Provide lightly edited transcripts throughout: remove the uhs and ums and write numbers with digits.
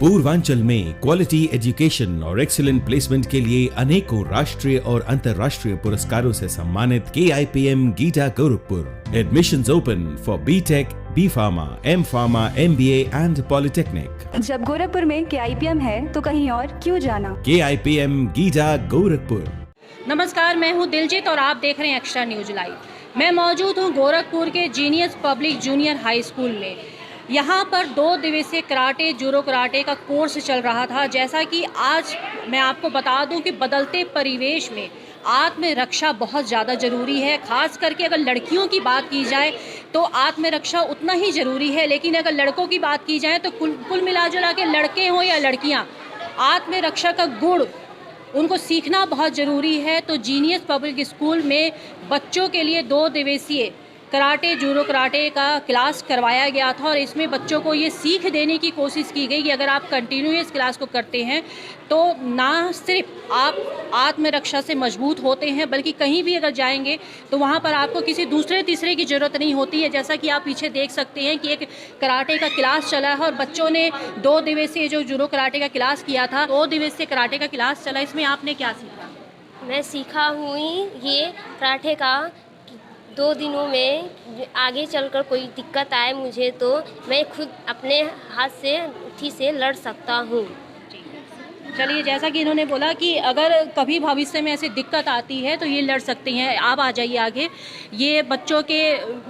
पूर्वांचल में quality education और excellent placement के लिए अनेकों राष्ट्रीय और अंतर्राष्ट्रीय पुरस्कारों से सम्मानित KIPM गीटा Gorakhpur. Admissions open for B.Tech, B.Pharma, M.Pharma, MBA and polytechnic. जब गोरखपुर में KIPM है तो कहीं और क्यों जाना। KIPM गीटा गोरखपुर। नमस्कार, मैं हूं दिलजीत और आप देख रहे हैं एक्स्ट्रा न्यूज लाइव। मैं मौजूद हूं गोरखपुर के genius public junior high school में। यहाँ पर 2 दिवसीय कराटे जूडो कराटे का कोर्स चल रहा था। जैसा कि आज मैं आपको बता दूं कि बदलते परिवेश में आत्मरक्षा बहुत ज़्यादा ज़रूरी है। ख़ास करके अगर लड़कियों की बात की जाए तो आत्मरक्षा उतना ही ज़रूरी है, लेकिन अगर लड़कों की बात की जाए तो कुल मिला जुला के लड़के हों या लड़कियाँ, आत्मरक्षा का गुण उनको सीखना बहुत ज़रूरी है। तो जीनियस पब्लिक स्कूल में बच्चों के लिए 2 दिवसीय कराटे जूडो कराटे का क्लास करवाया गया था और इसमें बच्चों को ये सीख देने की कोशिश की गई कि अगर आप कंटिन्यूअस क्लास को करते हैं तो ना सिर्फ आप आत्मरक्षा से मजबूत होते हैं, बल्कि कहीं भी अगर जाएंगे तो वहाँ पर आपको किसी दूसरे तीसरे की ज़रूरत नहीं होती है। जैसा कि आप पीछे देख सकते हैं कि एक कराटे का क्लास चला है और बच्चों ने 2 दिवसीय जो जूडो कराटे का क्लास किया था, 2 दिवसीय कराटे का क्लास चला। इसमें आपने क्या सीखा? मैं सीखा हूँ ये कराटे का 2 दिनों में आगे चलकर कोई दिक्कत आए मुझे तो मैं खुद अपने हाथ से उठी से लड़ सकता हूँ। चलिए, जैसा कि इन्होंने बोला कि अगर कभी भविष्य में ऐसी दिक्कत आती है तो ये लड़ सकते हैं। आप आ जाइए आगे। ये बच्चों के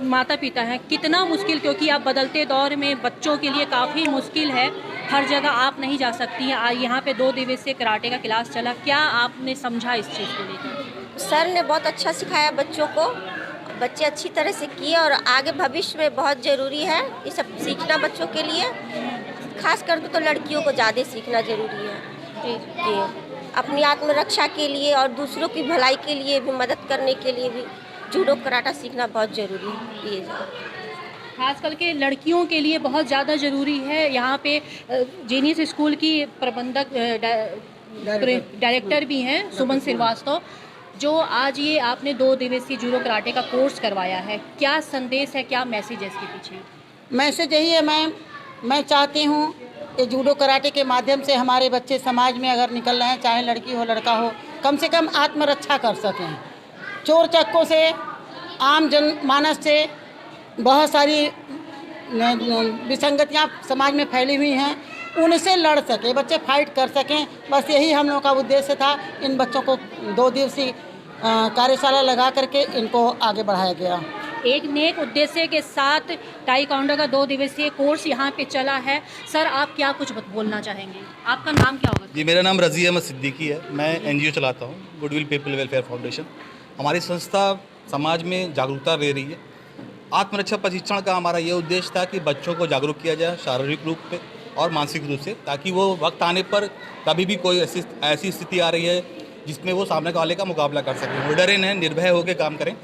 माता पिता हैं। कितना मुश्किल, क्योंकि आप बदलते दौर में बच्चों के लिए काफ़ी मुश्किल है, हर जगह आप नहीं जा सकती हैं। यहाँ पे 2 दिवसीय कराटे का क्लास चला, क्या आपने समझा इस चीज़ को लेकर? सर ने बहुत अच्छा सिखाया बच्चों को, बच्चे अच्छी तरह से किए और आगे भविष्य में बहुत ज़रूरी है ये सब सीखना बच्चों के लिए। खास करके तो लड़कियों को ज़्यादा सीखना ज़रूरी है कि अपनी आत्मरक्षा के लिए और दूसरों की भलाई के लिए भी, मदद करने के लिए भी जूडो कराटा सीखना बहुत ज़रूरी है। ये खास करके लड़कियों के लिए बहुत ज़्यादा ज़रूरी है। यहाँ पे जीनियस स्कूल की प्रबंधक डायरेक्टर भी हैं सुमन श्रीवास्तव, जो आज ये आपने 2 दिवसीय जूडो कराटे का कोर्स करवाया है। क्या संदेश है, क्या मैसेज है इसके पीछे? मैसेज यही है मैं चाहती हूँ कि जूडो कराटे के माध्यम से हमारे बच्चे समाज में अगर निकल रहे हैं, चाहे लड़की हो लड़का हो, कम से कम आत्मरक्षा कर सकें। चोर चक्कों से, आम जनमानस से बहुत सारी विसंगतियाँ समाज में फैली हुई हैं, उनसे लड़ सके, बच्चे फाइट कर सकें। बस यही हम लोगों का उद्देश्य था। इन बच्चों को 2 दिवसीय कार्यशाला लगा करके इनको आगे बढ़ाया गया। एक नेक उद्देश्य के साथ ताइक्वांडो का 2 दिवसीय कोर्स यहाँ पे चला है। सर, आप क्या कुछ बोलना चाहेंगे? आपका नाम क्या होगा? जी, मेरा नाम रज़ी अहमद सिद्दीकी है। मैं NGO चलाता हूँ, गुडविल पीपल वेलफेयर फाउंडेशन। हमारी संस्था समाज में जागरूकता दे रही है। आत्मरक्षा प्रशिक्षण का हमारा ये उद्देश्य था कि बच्चों को जागरूक किया जाए शारीरिक रूप से और मानसिक रूप से, ताकि वो वक्त आने पर कभी भी कोई ऐसी स्थिति आ रही है जिसमें वो सामने वाले का मुकाबला कर सकें, वो डरे नहीं, निर्भय होकर काम करें।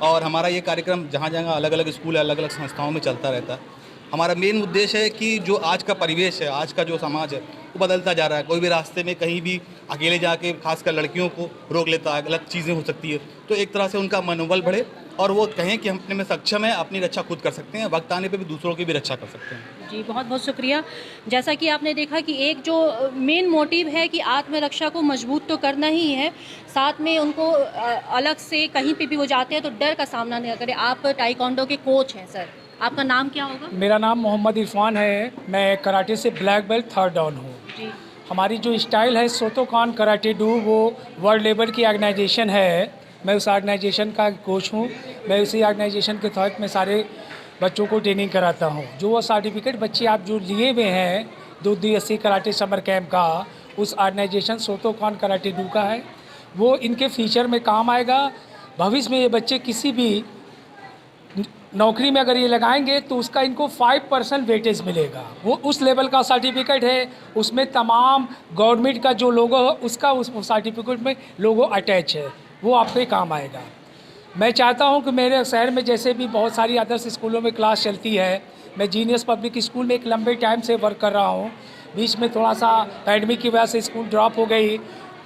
और हमारा ये कार्यक्रम जहाँ जहाँ अलग अलग स्कूल अलग अलग संस्थाओं में चलता रहता है। हमारा मेन उद्देश्य है कि जो आज का परिवेश है, आज का जो समाज है, वो बदलता जा रहा है। कोई भी रास्ते में कहीं भी अकेले जाके खासकर लड़कियों को रोक लेता है, गलत चीज़ें हो सकती है। तो एक तरह से उनका मनोबल बढ़े और वो कहें कि हम अपने में सक्षम है, अपनी रक्षा खुद कर सकते हैं, वक्त आने पे भी दूसरों की भी रक्षा कर सकते हैं। जी, बहुत बहुत शुक्रिया। जैसा कि आपने देखा कि एक जो मेन मोटिव है कि आत्मरक्षा को मजबूत तो करना ही है, साथ में उनको अलग से कहीं पे भी वो जाते हैं तो डर का सामना नहीं करें। आप ताइक्वांडो के कोच हैं सर, आपका नाम क्या होगा? मेरा नाम मोहम्मद इरफान है। मैं कराटे से ब्लैक बेल्ट 3rd डाउन हूँ। हमारी जो स्टाइल है सोतोकान कराटे डू, वो वर्ल्ड लेवल की ऑर्गेनाइजेशन है। मैं उस ऑर्गेनाइजेशन का कोच हूँ। मैं उसी ऑर्गेनाइजेशन के तहत मैं सारे बच्चों को ट्रेनिंग कराता हूँ। जो वो सर्टिफिकेट बच्चे आप जो लिए हुए हैं 2 दिवसीय कराटे समर कैंप का, उस ऑर्गेनाइजेशन सोतोकान कराटे डू का है। वो इनके फ्यूचर में काम आएगा। भविष्य में ये बच्चे किसी भी नौकरी में अगर ये लगाएंगे तो उसका इनको 5% वेटेज मिलेगा। वो उस लेवल का सर्टिफिकेट है, उसमें तमाम गवर्नमेंट का जो लोगो है उसका उस सर्टिफिकेट में लोगो अटैच है, वो आपके काम आएगा। मैं चाहता हूं कि मेरे शहर में जैसे भी बहुत सारी आदर्श स्कूलों में क्लास चलती है, मैं जीनियस पब्लिक स्कूल में एक लंबे टाइम से वर्क कर रहा हूं। बीच में थोड़ा सा पैंडमिक की वजह से स्कूल ड्रॉप हो गई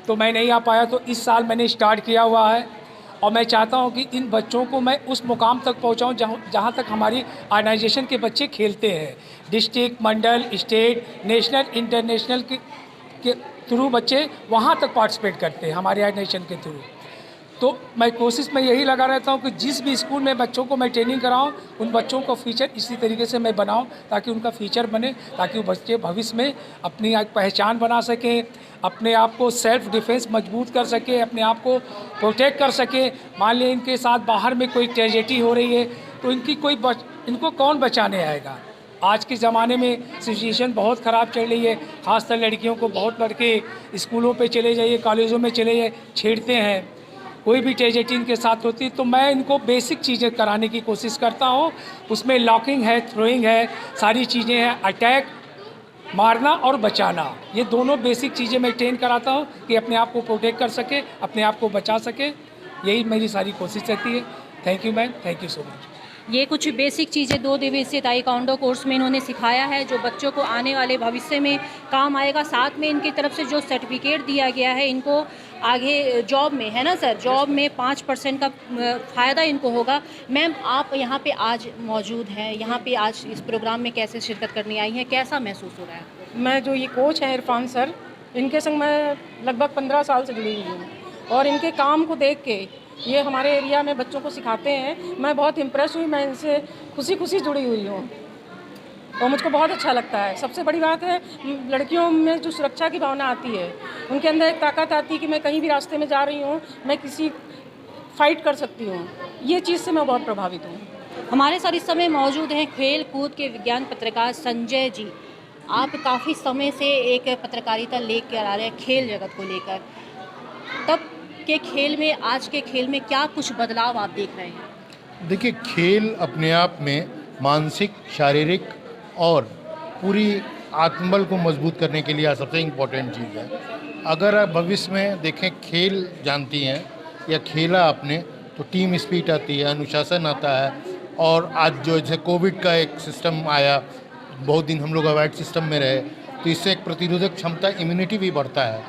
तो मैं नहीं आ पाया, तो इस साल मैंने स्टार्ट किया हुआ है और मैं चाहता हूं कि इन बच्चों को मैं उस मुकाम तक पहुंचाऊं जहां तक हमारी ऑर्गेनाइजेशन के बच्चे खेलते हैं। डिस्ट्रिक्ट, मंडल, स्टेट, नेशनल, इंटरनेशनल के थ्रू बच्चे वहां तक पार्टिसिपेट करते हैं हमारे ऑर्गेनाइजेशन के थ्रू। तो मैं कोशिश में यही लगा रहता हूं कि जिस भी स्कूल में बच्चों को मैं ट्रेनिंग कराऊं, उन बच्चों का फ्यूचर इसी तरीके से मैं बनाऊं ताकि उनका फ्यूचर बने, ताकि वो बच्चे भविष्य में अपनी एक पहचान बना सकें, अपने आप को सेल्फ डिफेंस मजबूत कर सके, अपने आप को प्रोटेक्ट कर सके। मान लिया इनके साथ बाहर में कोई ट्रेजेडी हो रही है तो इनको कौन बचाने आएगा। आज के ज़माने में सिचुएशन बहुत ख़राब चल रही है, ख़ासकर लड़कियों को बहुत लड़के स्कूलों पे चले जाइए, कॉलेजों में चले जाइए, छेड़ते हैं, कोई भी ट्रेजेडी इनके साथ होती है। तो मैं इनको बेसिक चीज़ें कराने की कोशिश करता हूँ। उसमें लॉकिंग है, थ्रोइंग है, सारी चीज़ें हैं, अटैक, मारना और बचाना, ये दोनों बेसिक चीज़ें मैं ट्रेन कराता हूँ कि अपने आप को प्रोटेक्ट कर सके, अपने आप को बचा सके। यही मेरी सारी कोशिश रहती है। Thank you ma'am, thank you so much. ये कुछ बेसिक चीज़ें 2 दिवसीय ताइक्वांडो कोर्स में इन्होंने सिखाया है जो बच्चों को आने वाले भविष्य में काम आएगा। साथ में इनकी तरफ से जो सर्टिफिकेट दिया गया है इनको आगे जॉब में, है ना सर, जॉब में 5% का फ़ायदा इनको होगा। मैम, आप यहाँ पे आज मौजूद हैं, यहाँ पे आज इस प्रोग्राम में कैसे शिरकत करने आई हैं, कैसा महसूस हो रहा है? मैं जो ये कोच हैं इरफान सर, इनके संग मैं लगभग 15 साल से जुड़ी हुई हूँ और इनके काम को देख के ये हमारे एरिया में बच्चों को सिखाते हैं। मैं बहुत इम्प्रेस हुई, मैं इनसे खुशी जुड़ी हुई हूँ और मुझको बहुत अच्छा लगता है। सबसे बड़ी बात है लड़कियों में जो सुरक्षा की भावना आती है, उनके अंदर एक ताकत आती है कि मैं कहीं भी रास्ते में जा रही हूँ, मैं किसी फाइट कर सकती हूँ। ये चीज़ से मैं बहुत प्रभावित हूँ। हमारे साथ इस समय मौजूद हैं खेल कूद के विज्ञान पत्रकार संजय जी। आप काफ़ी समय से एक पत्रकारिता लेकर आ रहे हैं खेल जगत को लेकर, तब के खेल में, आज के खेल में क्या कुछ बदलाव आप देख रहे हैं? देखिए, खेल अपने आप में मानसिक, शारीरिक और पूरी आत्मबल को मजबूत करने के लिए सबसे इम्पोर्टेंट चीज़ है। अगर आप भविष्य में देखें, खेल जानती हैं या खेला आपने तो टीम स्पिरिट आती है, अनुशासन आता है। और आज जो जैसे कोविड का एक सिस्टम आया, बहुत दिन हम लोग अवॉइड सिस्टम में रहे, तो इससे एक प्रतिरोधक क्षमता, इम्यूनिटी भी बढ़ता है।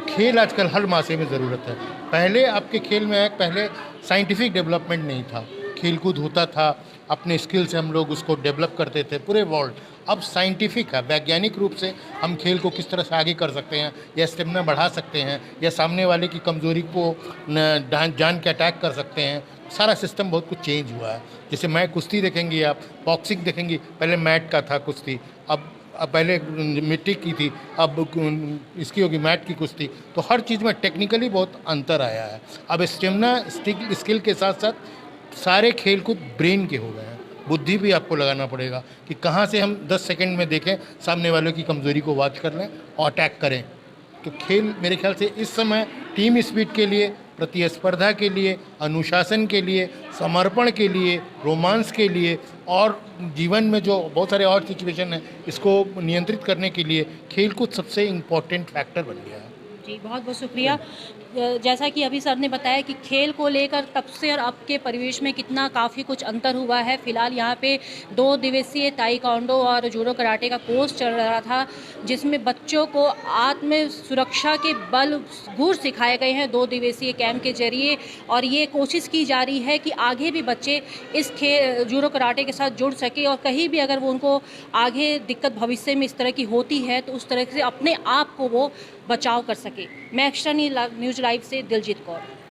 खेल आजकल हर माशरे में ज़रूरत है। पहले आपके खेल में पहले साइंटिफिक डेवलपमेंट नहीं था, खेलकूद होता था, अपने स्किल से हम लोग उसको डेवलप करते थे पूरे वर्ल्ड। अब साइंटिफिक है, वैज्ञानिक रूप से हम खेल को किस तरह से आगे कर सकते हैं, या स्टेमिना बढ़ा सकते हैं, या सामने वाले की कमज़ोरी को जान के अटैक कर सकते हैं। सारा सिस्टम बहुत कुछ चेंज हुआ है। जैसे मैं कुश्ती देखेंगी, आप बॉक्सिंग देखेंगी, पहले मैट का था कुश्ती, अब पहले मिट्टी की थी, अब इसकी होगी मैट की कुश्ती। तो हर चीज़ में टेक्निकली बहुत अंतर आया है। अब स्टेमिना स्किल के साथ साथ सारे खेल कूद ब्रेन के हो गए हैं। बुद्धि भी आपको लगाना पड़ेगा कि कहाँ से हम 10 सेकंड में देखें, सामने वालों की कमज़ोरी को वॉच कर लें और अटैक करें। तो खेल मेरे ख्याल से इस समय टीम स्पिरिट के लिए, प्रतिस्पर्धा के लिए, अनुशासन के लिए, समर्पण के लिए, रोमांस के लिए और जीवन में जो बहुत सारे और सिचुएशन हैं, इसको नियंत्रित करने के लिए खेलकूद सबसे इम्पोर्टेंट फैक्टर बन गया है। जी, बहुत बहुत शुक्रिया। जैसा कि अभी सर ने बताया कि खेल को लेकर तब से और अब के परिवेश में कितना काफ़ी कुछ अंतर हुआ है। फ़िलहाल यहाँ पे 2 दिवसीय ताइक्वांडो और जूडो कराटे का कोर्स चल रहा था, जिसमें बच्चों को आत्म सुरक्षा के बल गुर सिखाए गए हैं 2 दिवसीय कैंप के जरिए। और ये कोशिश की जा रही है कि आगे भी बच्चे इस जूडो कराटे के साथ जुड़ सके और कहीं भी अगर वो उनको आगे दिक्कत भविष्य में इस तरह की होती है तो उस तरह से अपने आप को वो बचाव कर सके। मैं एक्स्ट्रा न्यूज़ लाइव से दिलजीत कौर।